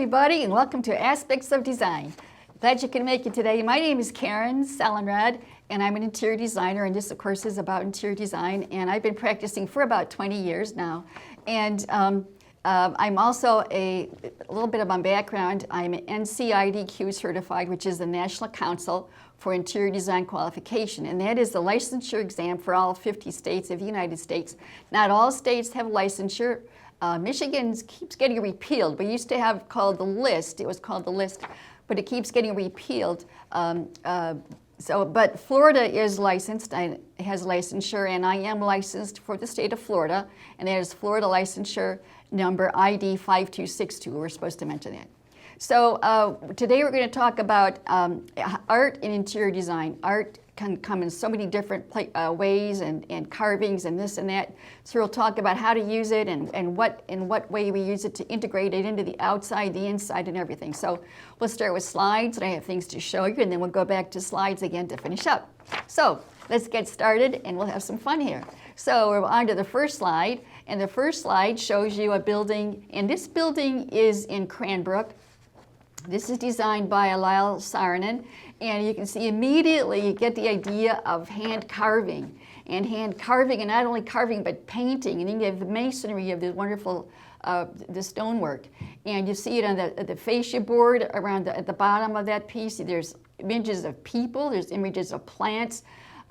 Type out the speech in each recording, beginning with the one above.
everybody, and welcome to Aspects of Design. Glad you can make it today. My name is Karen Salenrad, and I'm an interior designer, and this, of course, is about interior design, and I've been practicing for about 20 years now. And I'm also a little bit of my background. I'm NCIDQ certified, which is the National Council for Interior Design Qualification, and that is the licensure exam for all 50 states of the United States. Not all states have licensure. Michigan keeps getting repealed. We used to have called the list. It was called the list, but it keeps getting repealed. But Florida is licensed, has licensure, and I am licensed for the state of Florida, and that is Florida licensure number ID 5262. We're supposed to mention that. So today we're going to talk about art and interior design. Art can come in so many different ways and carvings and this and that. So we'll talk about how to use it and in what way we use it to integrate it into the outside, the inside, and everything. So we'll start with slides, and I have things to show you, and then we'll go back to slides again to finish up. So let's get started, and we'll have some fun here. So we're on to the first slide, and the first slide shows you a building, and this building is in Cranbrook. This is designed by Lyle Saarinen, and you can see immediately you get the idea of hand carving, and not only carving but painting, and then you have the masonry of this wonderful the stonework, and you see it on the fascia board around at the bottom of that piece. There's images of people, there's images of plants,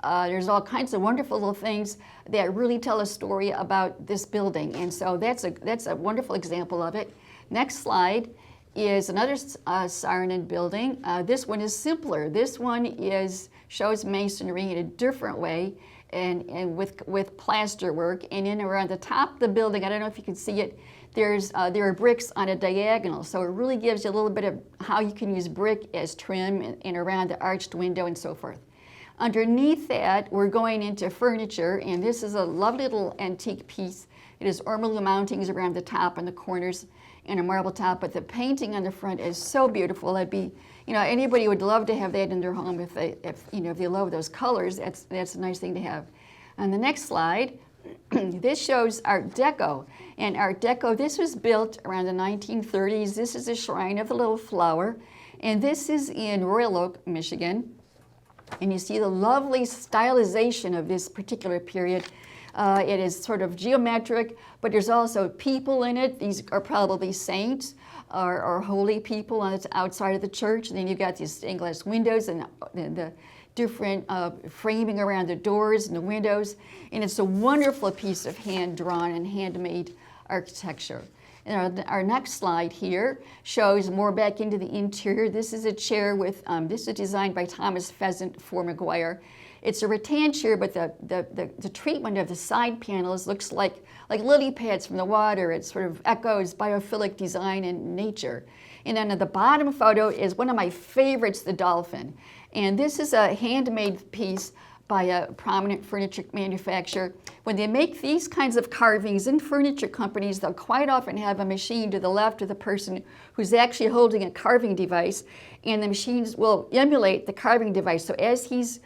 there's all kinds of wonderful little things that really tell a story about this building, and so that's a wonderful example of it. Next slide is another Saarinen building. This one is simpler. This one shows masonry in a different way and with plaster work. And in around the top of the building, I don't know if you can see it, there are bricks on a diagonal. So it really gives you a little bit of how you can use brick as trim and around the arched window and so forth. Underneath that, we're going into furniture, and this is a lovely little antique piece. It has ormolu mountings around the top and the corners and a marble top, but the painting on the front is so beautiful. Anybody would love to have that in their home if they love those colors. That's a nice thing to have. On the next slide, this shows Art Deco. And Art Deco, this was built around the 1930s. This is a shrine of the little flower, and this is in Royal Oak, Michigan. And you see the lovely stylization of this particular period. It is sort of geometric, but there's also people in it. These are probably saints or holy people on the outside of the church. And then you've got these stained glass windows and the different framing around the doors and the windows. And it's a wonderful piece of hand-drawn and handmade architecture. And our next slide here shows more back into the interior. This is a chair this is designed by Thomas Pheasant for McGuire. It's a rattan chair, but the treatment of the side panels looks like lily pads from the water. It sort of echoes biophilic design and nature. And then at the bottom photo is one of my favorites, the dolphin. And this is a handmade piece by a prominent furniture manufacturer. When they make these kinds of carvings in furniture companies, they'll quite often have a machine to the left of the person who's actually holding a carving device, and the machines will emulate the carving device. So as he's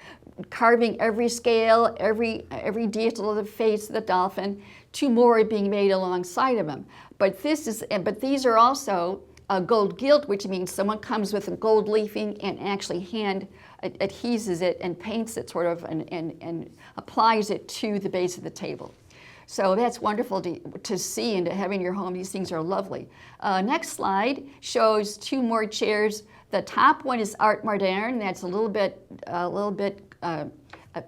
carving every scale, every detail of the face of the dolphin, two more are being made alongside of him. But these are also gold gilt, which means someone comes with a gold leafing and actually hand adheses it and paints it sort of and applies it to the base of the table. So that's wonderful to see and to have in your home. These things are lovely. Next slide shows two more chairs. The top one is Art Moderne. That's a little bit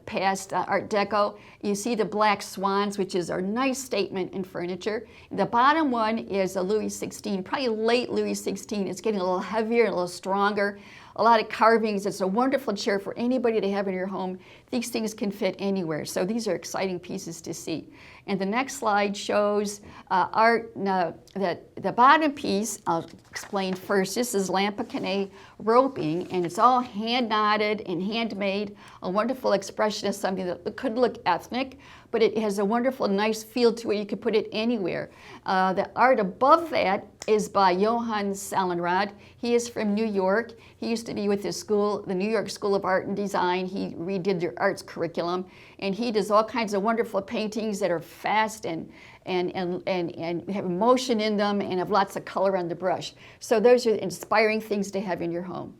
past Art Deco. You see the black swans, which is a nice statement in furniture. The bottom one is a Louis XVI, probably late Louis XVI. It's getting a little heavier, a little stronger. A lot of carvings. It's a wonderful chair for anybody to have in your home. These things can fit anywhere. So these are exciting pieces to see. And the next slide shows art. The bottom piece, I'll explain first. This is Lampacane roping, and it's all hand knotted and handmade. A wonderful expression of something that could look ethnic, but it has a wonderful, nice feel to it. You could put it anywhere. The art above that is by Johann Salenrad. He is from New York. He used to be with his school, the New York School of Art and Design. He redid their arts curriculum, and he does all kinds of wonderful paintings that are fast and have emotion in them and have lots of color on the brush. So those are inspiring things to have in your home.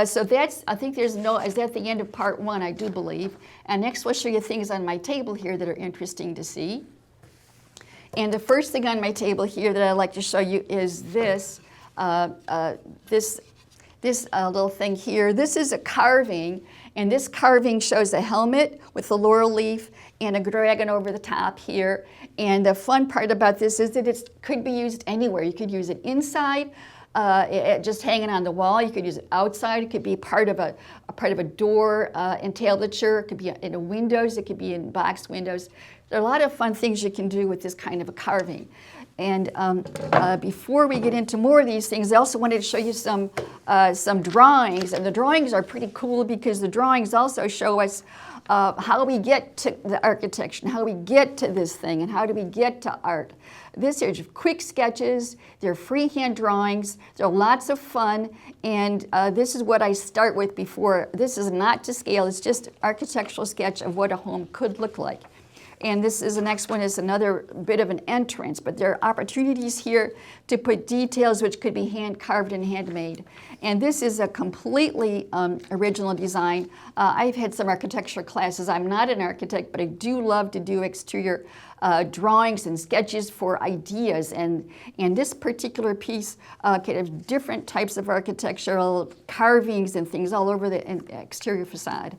So that's, I think is that the end of part one, I do believe. And next we'll show you things on my table here that are interesting to see. And the first thing on my table here that I'd like to show you is this, this little thing here. This is a carving, and this carving shows a helmet with a laurel leaf and a dragon over the top here. And the fun part about this is that it could be used anywhere. You could use it inside, just hanging on the wall. You could use it outside. It could be part of a door entablature. It could be in the windows. It could be in box windows. There are a lot of fun things you can do with this kind of a carving. And before we get into more of these things, I also wanted to show you some drawings. And the drawings are pretty cool because the drawings also show us how we get to the architecture, and how we get to this thing, and how do we get to art. These are quick sketches, they're freehand drawings, they're lots of fun, and this is what I start with before. This is not to scale, it's just an architectural sketch of what a home could look like. And this is the next one is another bit of an entrance, but there are opportunities here to put details which could be hand carved and handmade. And this is a completely original design. I've had some architecture classes. I'm not an architect, but I do love to do exterior drawings and sketches for ideas. And this particular piece could have different types of architectural carvings and things all over the exterior facade.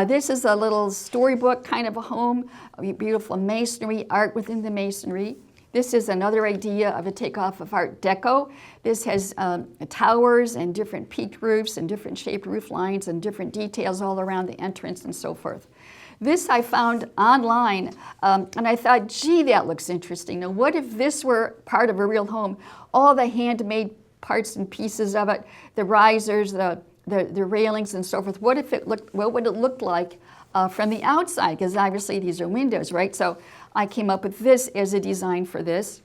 This is a little storybook kind of a home, beautiful masonry, art within the masonry. This is another idea of a takeoff of Art Deco. This has towers and different peaked roofs and different shaped roof lines and different details all around the entrance and so forth. This I found online, and I thought, gee, that looks interesting. Now, what if this were part of a real home? All the handmade parts and pieces of it, the risers, the railings and so forth. What would it look like from the outside? Because obviously these are windows, right? So I came up with this as a design for this.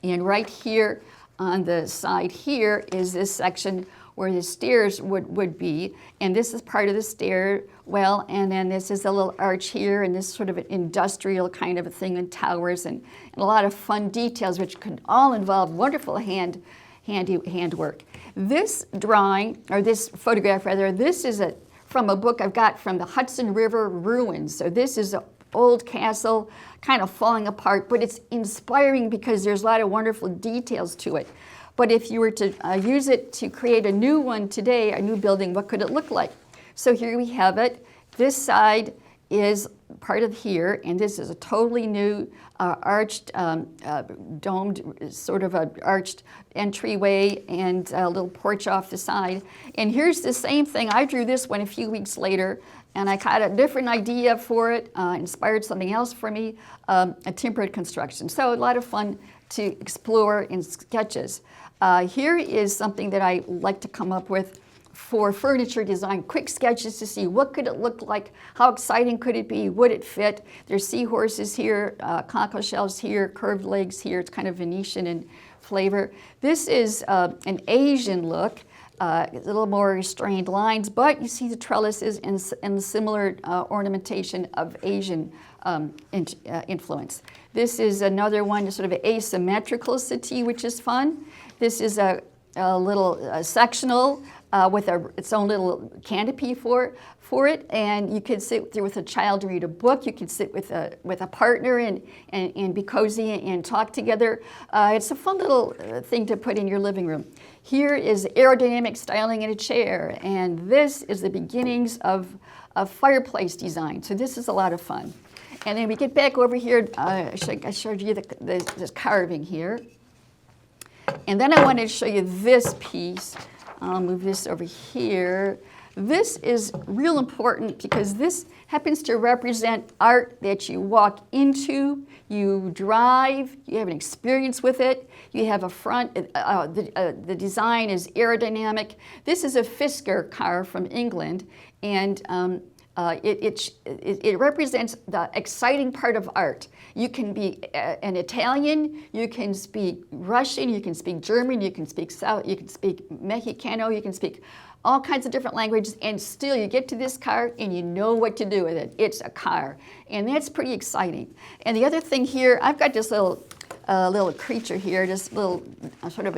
And right here on the side here is this section where the stairs would be, and this is part of the stairwell, and then this is a little arch here, and this sort of an industrial kind of a thing, and towers, and a lot of fun details, which could all involve wonderful handwork. This drawing, or this photograph rather, this is from a book I've got from the Hudson River ruins. So this is an old castle, kind of falling apart, but it's inspiring because there's a lot of wonderful details to it. But if you were to use it to create a new one today, a new building, what could it look like? So here we have it. This side is part of here, and this is a totally new arched, domed, sort of an arched entryway and a little porch off the side. And here's the same thing. I drew this one a few weeks later, and I got a different idea for it, inspired something else for me, a timbered construction. So a lot of fun to explore in sketches. Here is something that I like to come up with for furniture design, quick sketches to see what could it look like, how exciting could it be, would it fit. There's seahorses here, cockle shells here, curved legs here. It's kind of Venetian in flavor. This is an Asian look, a little more restrained lines, but you see the trellises and the similar ornamentation of Asian influence. This is another one, sort of an asymmetrical settee, which is fun. This is a little sectional with its own little canopy for it, and you could sit there with a child and read a book. You could sit with a partner and be cozy and talk together. It's a fun little thing to put in your living room. Here is aerodynamic styling in a chair, and this is the beginnings of fireplace design. So this is a lot of fun. And then we get back over here. I showed you this carving here. And then I wanted to show you this piece. I'll move this over here. This is real important because this happens to represent art that you walk into, you drive, you have an experience with it, you have a front, the design is aerodynamic. This is a Fisker car from England, and It represents the exciting part of art. You can be an Italian, you can speak Russian, you can speak German, you can speak you can speak Mexicano, you can speak all kinds of different languages, and still you get to this car and you know what to do with it. It's a car, and that's pretty exciting. And the other thing here, I've got this little creature here, this little sort of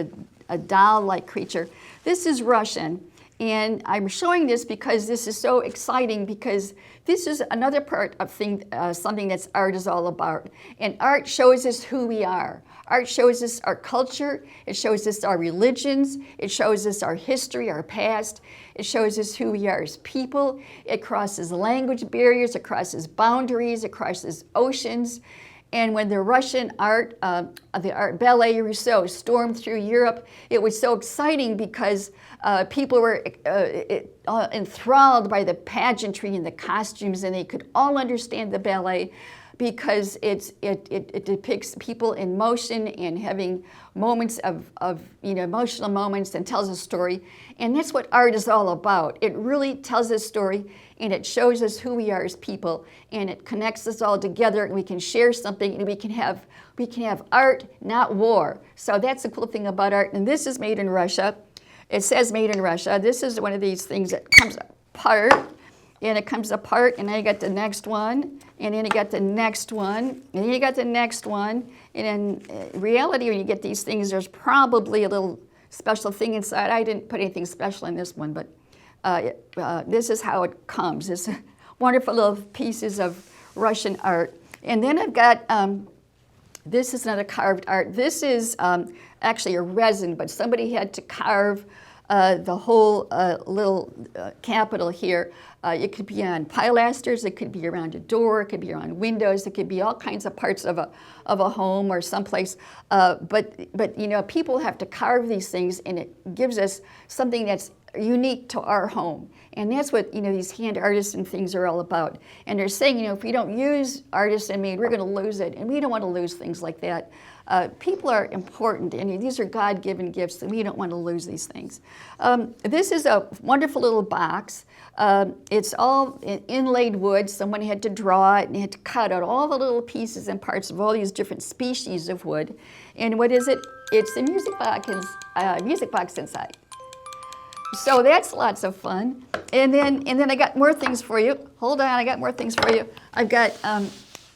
a doll-like creature. This is Russian. And I'm showing this because this is so exciting, because this is another part of something that's art is all about. And art shows us who we are. Art shows us our culture. It shows us our religions. It shows us our history, our past. It shows us who we are as people. It crosses language barriers. It crosses boundaries. It crosses oceans. And when the Russian art, the art Ballet Russe stormed through Europe, it was so exciting because people were enthralled by the pageantry and the costumes, and they could all understand the ballet because it depicts people in motion and having moments of emotional moments, and tells a story. And that's what art is all about. It really tells a story, and it shows us who we are as people, and it connects us all together, and we can share something, and we can have art, not war. So that's the cool thing about art. And this is made in Russia. It says made in Russia. This is one of these things that comes apart, and it comes apart, and then you got the next one, and then you got the next one, and then you got the next one. And in reality, when you get these things, there's probably a little special thing inside. I didn't put anything special in this one, but this is how it comes. It's wonderful little pieces of Russian art. And then I've got, this is another carved art. This is actually a resin, but somebody had to carve the whole little capital here. It could be on pilasters, it could be around a door, it could be around windows, it could be all kinds of parts of a home or someplace. But you know, people have to carve these things, and it gives us something that's unique to our home. And that's what, you know, these hand artisan things are all about. And they're saying, you know, if we don't use artisan made, we're going to lose it. And we don't want to lose things like that. People are important, and these are God-given gifts, and we don't want to lose these things. This is a wonderful little box. It's all in inlaid wood. Someone had to draw it, and they had to cut out all the little pieces and parts of all these different species of wood. And what is it? It's a music box inside. So that's lots of fun. And then I got more things for you. Hold on, I got more things for you. I've got,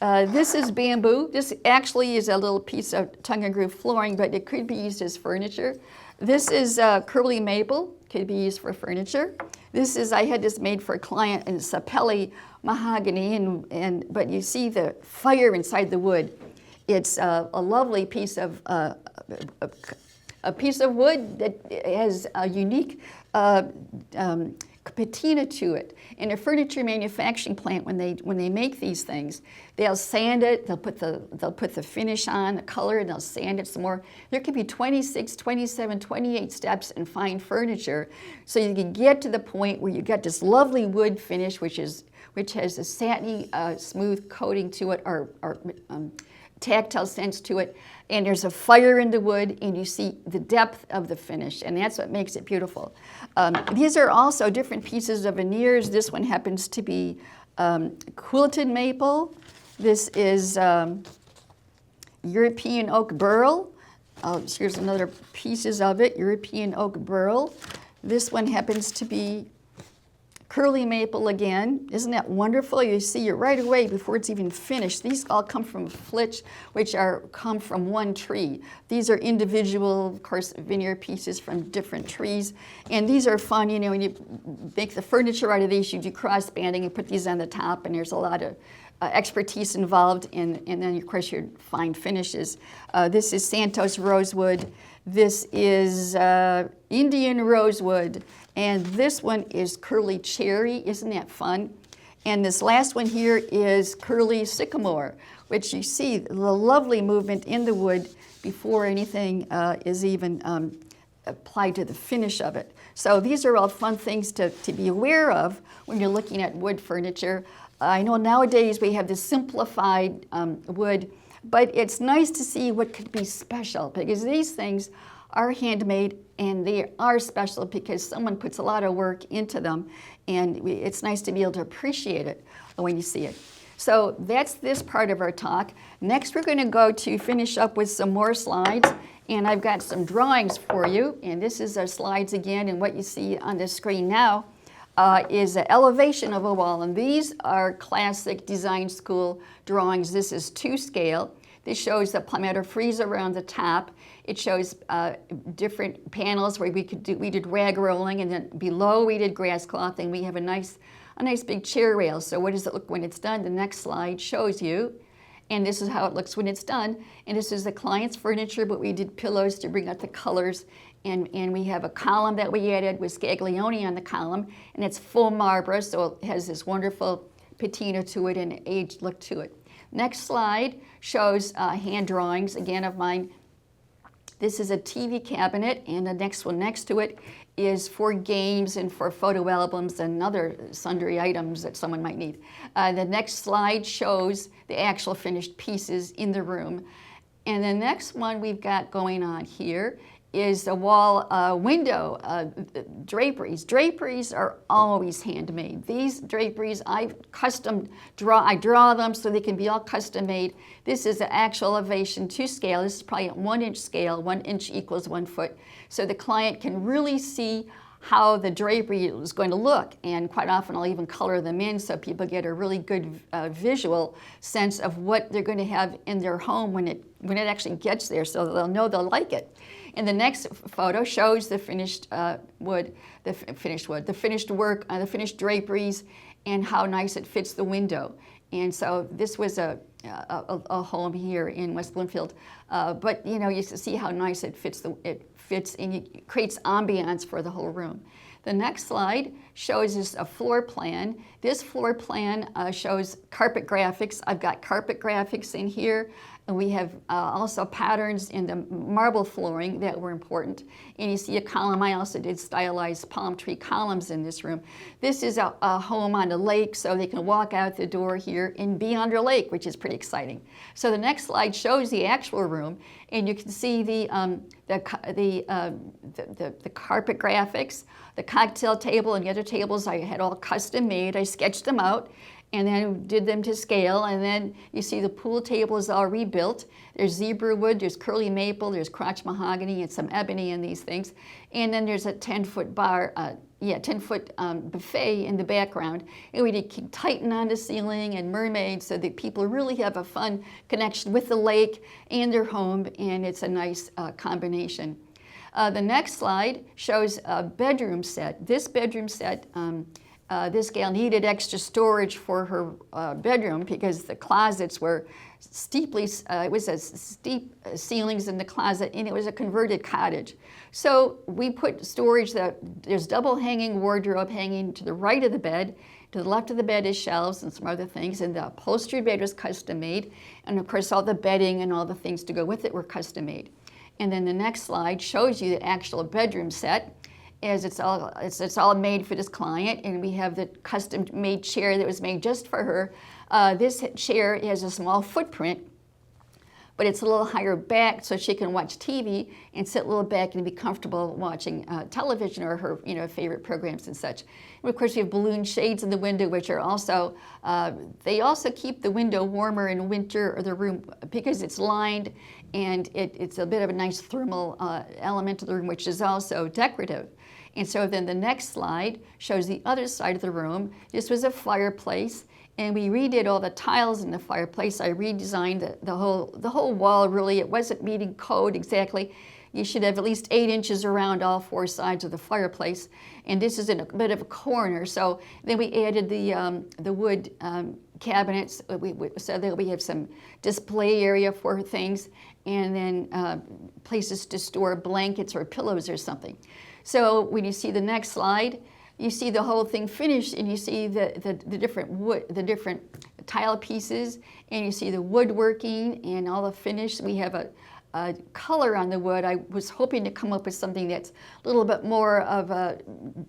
this is bamboo. This actually is a little piece of tongue and groove flooring, but it could be used as furniture. This is curly maple, could be used for furniture. This is, I had this made for a client, and it's sapelli mahogany, but you see the fire inside the wood. It's a lovely piece of wood that has a unique patina to it. In a furniture manufacturing plant, when they make these things, they'll sand it, they'll put the finish on, the color, and they'll sand it some more. There could be 26, 27, 28 steps in fine furniture, so you can get to the point where you get this lovely wood finish, which has a satiny, smooth coating to it, or tactile sense to it, and there's a fire in the wood, and you see the depth of the finish, and that's what makes it beautiful. These are also different pieces of veneers. This one happens to be quilted maple. This is European oak burl. Here's another pieces of it, European oak burl. This one happens to be curly maple again. Isn't that wonderful? You see it right away before it's even finished. These all come from flitch, which come from one tree. These are individual, of course, veneer pieces from different trees. And these are fun, you know, when you make the furniture out of these, you do cross banding and put these on the top, and there's a lot of expertise involved, and then, of course, your fine finishes. This is Santos rosewood. This is Indian rosewood. And this one is curly cherry. Isn't that fun? And this last one here is curly sycamore, which you see the lovely movement in the wood before anything is even applied to the finish of it. So these are all fun things to be aware of when you're looking at wood furniture. I know nowadays we have this simplified wood, but it's nice to see what could be special, because these things are handmade, and they are special because someone puts a lot of work into them. and it's nice to be able to appreciate it when you see it. So that's this part of our talk. Next, we're going to go to finish up with some more slides, and I've got some drawings for you. And this is our slides again, and what you see on the screen now is an elevation of a wall. And these are classic design school drawings. This is 2 scale. This shows the palmetto frieze around the top. It shows different panels where we did rag rolling, and then below we did grass cloth, and we have a nice big chair rail. So what does it look when it's done? The next slide shows you, and this is how it looks when it's done. And this is the client's furniture, but we did pillows to bring out the colors. And we have a column that we added with Scaglione on the column, and it's full Marlborough, so it has this wonderful patina to it and aged look to it. Next slide shows hand drawings, again, of mine. This is a TV cabinet, and the next one next to it is for games and for photo albums and other sundry items that someone might need. The next slide shows the actual finished pieces in the room. And the next one we've got going on here is a wall window draperies. Draperies are always handmade. These draperies, I draw them so they can be all custom made. This is the actual elevation to scale. This is probably a 1-inch scale. 1 inch equals 1 foot. So the client can really see how the drapery is going to look, and quite often I'll even color them in so people get a really good visual sense of what they're going to have in their home when it actually gets there, so they'll know they'll like it. And the next photo shows the finished work, the finished draperies, and how nice it fits the window. And so this was a home here in West Bloomfield, but you know, you see how nice it fits and it creates ambiance for the whole room. The next slide shows us a floor plan. This floor plan shows carpet graphics. I've got carpet graphics in here. And we have also patterns in the marble flooring that were important. And you see a column. I also did stylized palm tree columns in this room. This is a home on a lake, so they can walk out the door here and be on their lake, which is pretty exciting. So the next slide shows the actual room, and you can see the carpet graphics, the cocktail table, and the other tables I had all custom made. I sketched them out and then did them to scale. And then you see the pool table is all rebuilt. There's zebra wood, there's curly maple, there's crotch mahogany, and some ebony in these things. And then there's a 10-foot bar, 10-foot buffet in the background. And we did Titan on the ceiling and mermaids so that people really have a fun connection with the lake and their home, and it's a nice combination. The next slide shows a bedroom set. This bedroom set, this gal needed extra storage for her bedroom because the closets were it was a steep ceilings in the closet, and it was a converted cottage. So we put storage there's double hanging wardrobe hanging to the right of the bed. To the left of the bed is shelves and some other things, and the upholstery bed was custom made. And of course, all the bedding and all the things to go with it were custom made. And then the next slide shows you the actual bedroom set, as it's all made for this client, and we have the custom-made chair that was made just for her. This chair has a small footprint, but it's a little higher back so she can watch TV and sit a little back and be comfortable watching television or her favorite programs and such. And of course, we have balloon shades in the window, which are also, they also keep the window warmer in winter or the room because it's lined, and it's a bit of a nice thermal element to the room, which is also decorative. And so then the next slide shows the other side of the room. This was a fireplace, and we redid all the tiles in the fireplace. I redesigned the whole wall, really. It wasn't meeting code exactly. You should have at least 8 inches around all 4 sides of the fireplace. And this is in a bit of a corner. So then we added the wood cabinets so that we have some display area for things, and then places to store blankets or pillows or something. So when you see the next slide, you see the whole thing finished, and you see the different wood, the different tile pieces, and you see the woodworking and all the finish. We have a color on the wood. I was hoping to come up with something that's a little bit more of a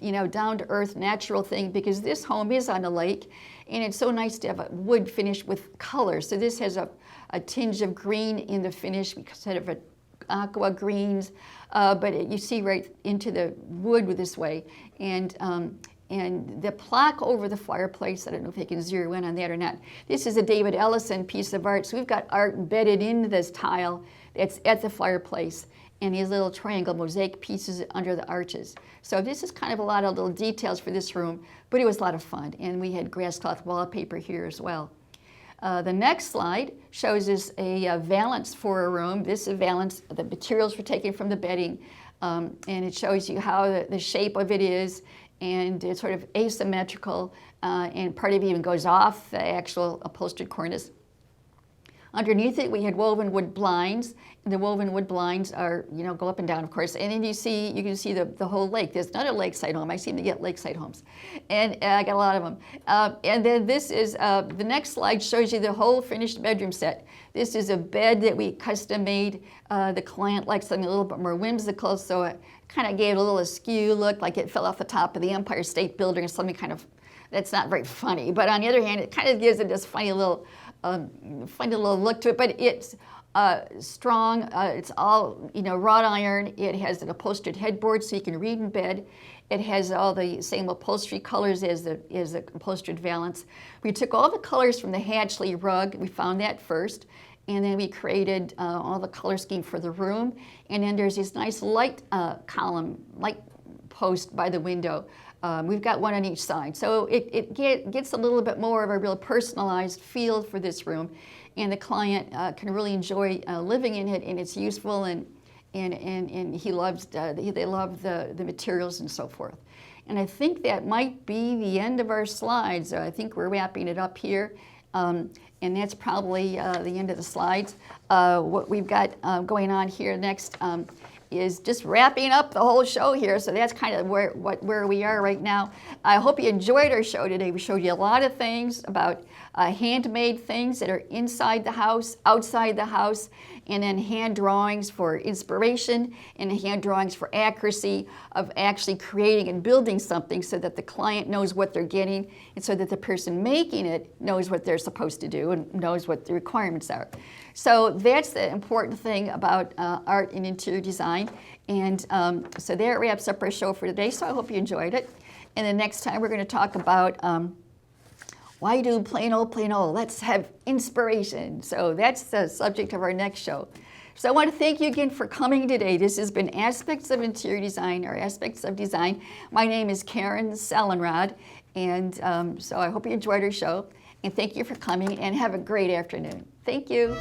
down-to-earth natural thing, because this home is on a lake, and it's so nice to have a wood finish with color. So this has a tinge of green in the finish instead of aqua greens, but you see right into the wood with this way, and and the plaque over the fireplace, I don't know if you can zero in on that or not. This is a David Ellison piece of art. So we've got art embedded into this tile that's at the fireplace, and these little triangle mosaic pieces under the arches. So this is kind of a lot of little details for this room, but it was a lot of fun. And we had grass cloth wallpaper here as well. The next slide shows us a valance for a room. This is a valance. The materials were taken from the bedding, and it shows you how the shape of it is, and it's sort of asymmetrical, and part of it even goes off the actual upholstered cornice. Underneath it, we had woven wood blinds. The woven wood blinds are, go up and down, of course. And then you can see the whole lake. There's not a lakeside home. I seem to get lakeside homes. And I got a lot of them. And then this is, the next slide shows you the whole finished bedroom set. This is a bed that we custom made. The client likes something a little bit more whimsical, so it kind of gave it a little askew look, like it fell off the top of the Empire State Building or something kind of, that's not very funny. But on the other hand, it kind of gives it this funny little look to it, but it's strong. It's all wrought iron. It has an upholstered headboard so you can read in bed. It has all the same upholstery colors as the upholstered valance. We took all the colors from the Hatchley rug. We found that first, and then we created all the color scheme for the room. And then there's this nice light column, light post by the window. We've got one on each side. So it gets a little bit more of a real personalized feel for this room, and the client can really enjoy living in it, and it's useful, and he loves, they love the materials and so forth. And I think that might be the end of our slides. I think we're wrapping it up here. And that's probably the end of the slides. What we've got going on here next is just wrapping up the whole show here. So that's kind of where we are right now. I hope you enjoyed our show today. We showed you a lot of things about handmade things that are inside the house, outside the house, and then hand drawings for inspiration and hand drawings for accuracy of actually creating and building something so that the client knows what they're getting, and so that the person making it knows what they're supposed to do and knows what the requirements are. So that's the important thing about art and interior design. And so that wraps up our show for today. So I hope you enjoyed it. And the next time we're going to talk about why do plain old, let's have inspiration. So that's the subject of our next show. So I want to thank you again for coming today. This has been Aspects of Interior Design, or Aspects of Design. My name is Karen Salenrod, and so I hope you enjoyed our show. And thank you for coming, and have a great afternoon. Thank you.